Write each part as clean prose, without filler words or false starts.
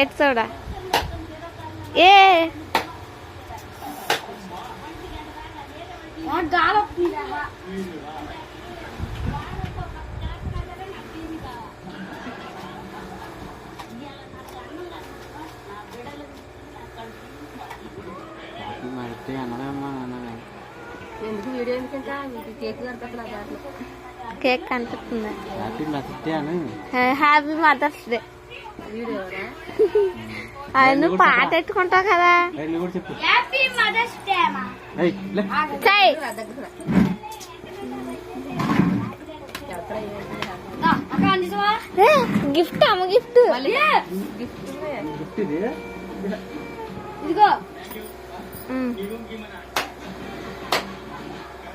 At చూడా ఏ cake కనిపిస్తుంది. Happy mother's day. నువ్వు పాట ఎట్టుకుంటావు కదా. గిఫ్ట్ అమ్మ గిఫ్ట్ ఇదిగో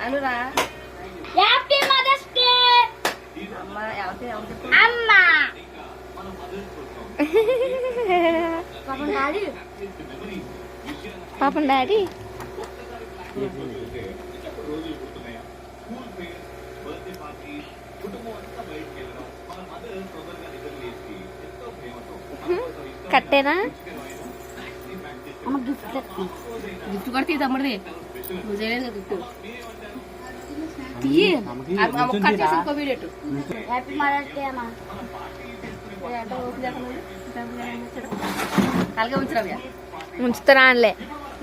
అనురా. హ్యాపీ మదర్స్ డే అమ్మా. పాపం డాడీ కట్టేనా గిఫ్ట్ గిఫ్ట్ కొడితే తమ్ముడిది నువ్వు చేయలేదు గిఫ్ట్. హ్యాపీ మదర్స్ డే అమ్మా. అలాగే ఉంచురా ఉంచుతారాలే.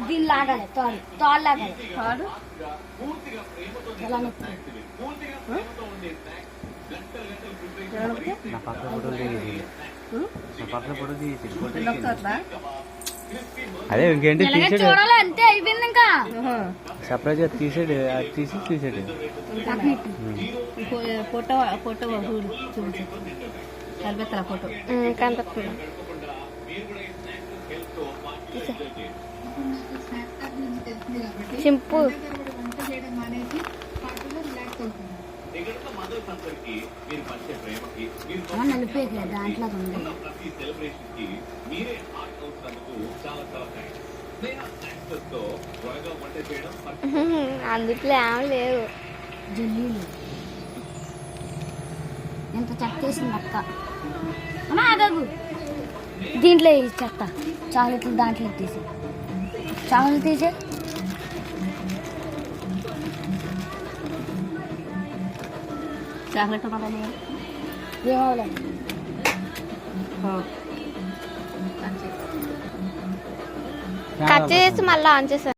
దీన్ని లాగాలి తోడు తోడు లాగాలి తోడు అదే ఇంకేంటి చూడాలి అంతే అయిపోయింది. ఇంకా సర్ప్రైజ్ తీసాడు తీసాడు ఫోటో ఫోటో చూపించు కలిపేస్తా ఫోటో కనిపిస్తుంది. చింపు నలిపే దాంట్లో ఉంది. అందుట్లో ఏం లేవు జల్లీలు. ఎంత చెత్త వేసింది అక్క. అమ్మా ఆగగు. దీంట్లో చెత్త చాక్లెట్లు దాంట్లో తీసి చాక్లెట్లు తీసే. చాక్లెట్ ఏమవ్వలేదు. కట్ చేసి మళ్ళీ ఆన్ చేసాను.